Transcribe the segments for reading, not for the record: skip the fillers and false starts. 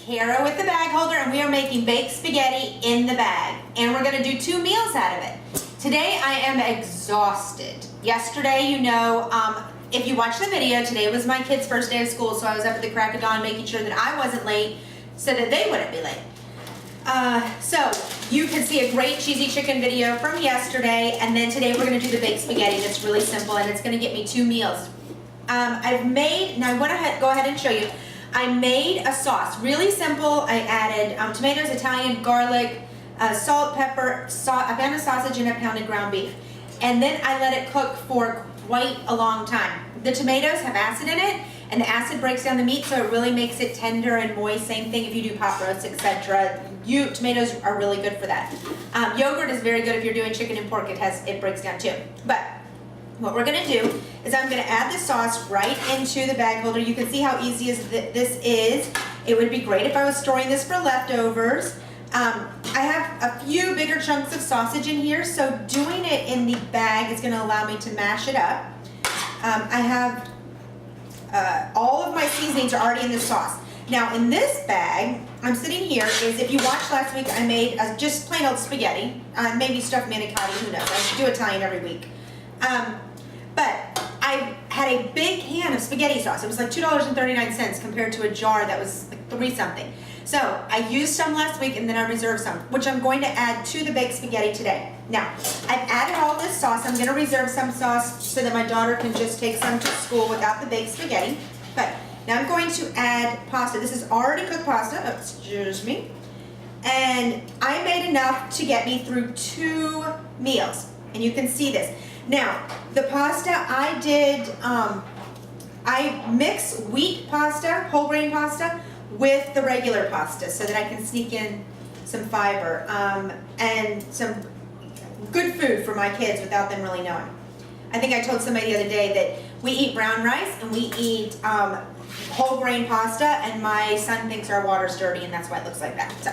Kara with the bag holder, and we are making baked spaghetti in the bag. And we're gonna do 2 meals out of it. Today I am exhausted. Yesterday, you know, if you watched the video, today was my kids' first day of school, so I was up at the crack of dawn making sure that I wasn't late so that they wouldn't be late. So you can see a great cheesy chicken video from yesterday, and then today we're gonna do the baked spaghetti. That's really simple, and it's gonna get me 2 meals. I've made, now I want to go ahead and show you. I made a sauce, really simple. I added tomatoes, Italian, garlic, salt, pepper, a pound of sausage, and a pound of ground beef. And then I let it cook for quite a long time. The tomatoes have acid in it, and the acid breaks down the meat, so it really makes it tender and moist. Same thing if you do pot roast, etc. Tomatoes are really good for that. Yogurt is very good if you're doing chicken and pork. It breaks down too. But what we're gonna do is I'm gonna add the sauce right into the bag holder. You can see how easy this is. It would be great if I was storing this for leftovers. I have a few bigger chunks of sausage in here, so doing it in the bag is gonna allow me to mash it up. I have all of my seasonings are already in the sauce. Now in this bag, I'm sitting here, is if you watched last week, I made just plain old spaghetti, maybe stuffed manicotti, who knows, I do Italian every week. But I had a big can of spaghetti sauce. It was like $2.39 compared to a jar that was like 3 something. So I used some last week and then I reserved some, which I'm going to add to the baked spaghetti today. Now, I've added all this sauce. I'm going to reserve some sauce so that my daughter can just take some to school without the baked spaghetti. But now I'm going to add pasta. This is already cooked pasta, excuse me. And I made enough to get me through 2 meals. And you can see this. Now, the pasta I did, I mix wheat pasta, whole grain pasta, with the regular pasta so that I can sneak in some fiber and some good food for my kids without them really knowing. I think I told somebody the other day that we eat brown rice and we eat whole grain pasta, and my son thinks our water's dirty and that's why it looks like that. So,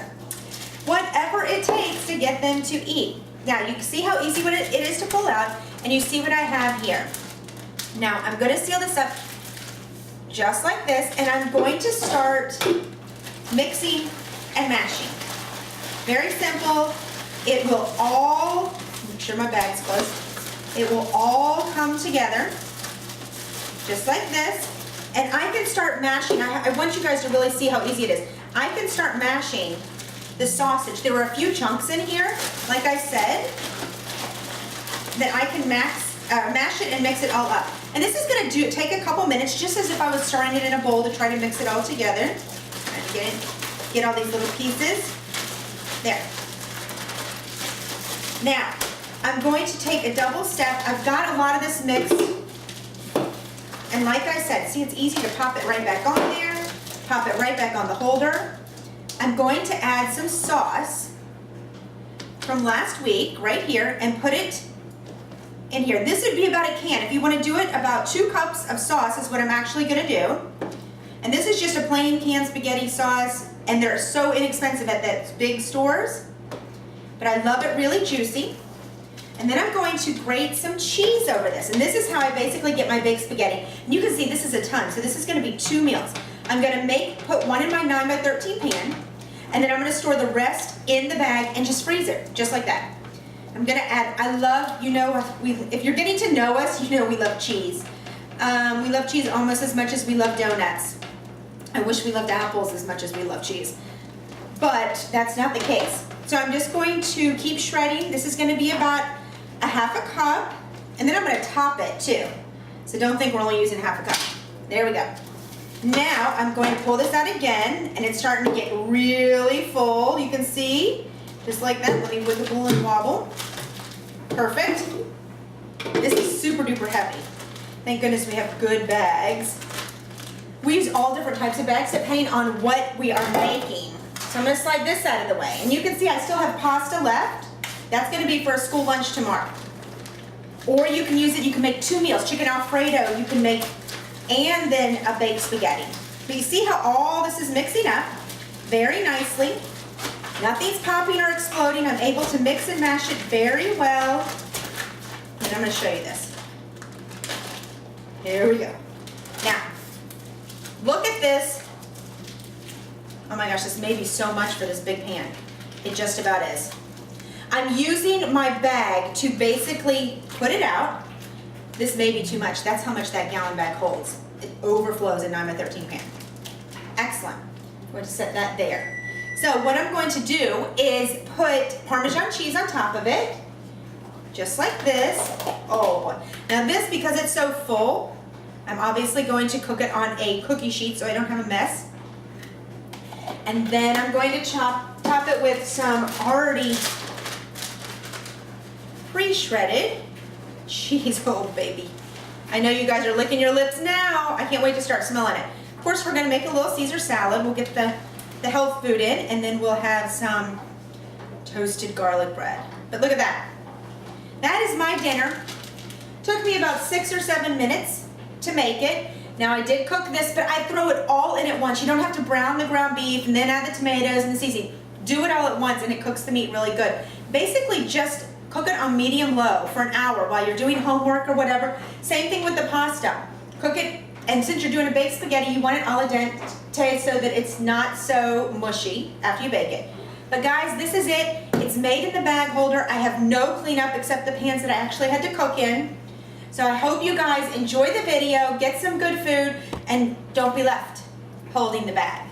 whatever it takes to get them to eat. Now, you can see how easy it is to pull out, and you see what I have here. Now, I'm going to seal this up just like this, and I'm going to start mixing and mashing. Very simple. It will all, make sure my bag's closed, it will all come together just like this, and I can start mashing. I want you guys to really see how easy it is. I can start mashing the sausage. There were a few chunks in here, like I said, that I can mash it and mix it all up. And this is going to take a couple minutes, just as if I was stirring it in a bowl to try to mix it all together. And get all these little pieces. There. Now, I'm going to take a double step. I've got a lot of this mixed. And like I said, see, it's easy to pop it right back on there, pop it right back on the holder. I'm going to add some sauce from last week right here and put it in here. This would be about a can. If you want to do it, about 2 cups of sauce is what I'm actually going to do. And this is just a plain canned spaghetti sauce, and they're so inexpensive at the big stores. But I love it really juicy. And then I'm going to grate some cheese over this. And this is how I basically get my baked spaghetti. And you can see this is a ton, so this is going to be 2 meals. I'm going to put one in my 9x13 pan, and then I'm going to store the rest in the bag and just freeze it, just like that. I'm going to add, I love, you know, if you're getting to know us, you know we love cheese. We love cheese almost as much as we love donuts. I wish we loved apples as much as we love cheese, but that's not the case. So I'm just going to keep shredding. This is going to be about a 1/2 cup, and then I'm going to top it too. So don't think we're only using 1/2 cup. There we go. Now I'm going to pull this out again, and it's starting to get really full. You can see, just like that. Let me wiggle and wobble. Perfect. This is super duper heavy. Thank goodness we have good bags. We use all different types of bags depending on what we are making. So I'm going to slide this out of the way. And you can see I still have pasta left. That's going to be for a school lunch tomorrow. Or you can use it, you can make 2 meals. Chicken Alfredo you can make, and then a baked spaghetti. But you see how all this is mixing up very nicely. Nothing's popping or exploding. I'm able to mix and mash it very well. And I'm going to show you this. Here we go. Now, look at this. Oh my gosh, this may be so much for this big pan. It just about is. I'm using my bag to basically put it out. This may be too much. That's how much that gallon bag holds. It overflows in 9x13 pan. Excellent. I'm going to set that there. So what I'm going to do is put Parmesan cheese on top of it, just like this. Oh boy. Now this, because it's so full, I'm obviously going to cook it on a cookie sheet so I don't have a mess. And then I'm going to top it with some already pre-shredded cheese. Oh baby. I know you guys are licking your lips now. I can't wait to start smelling it. Of course, we're gonna make a little Caesar salad. We'll get the health food in, and then we'll have some toasted garlic bread. But look at that. That is my dinner. Took me about 6 or 7 minutes to make it. Now I did cook this, but I throw it all in at once. You don't have to brown the ground beef and then add the tomatoes and the seasoning. Do it all at once and it cooks the meat really good. Basically just cook it on medium-low for an hour while you're doing homework or whatever. Same thing with the pasta. Cook it, and since you're doing a baked spaghetti, you want it al dente so that it's not so mushy after you bake it. But guys, this is it. It's made in the bag holder. I have no cleanup except the pans that I actually had to cook in. So I hope you guys enjoy the video, get some good food, and don't be left holding the bag.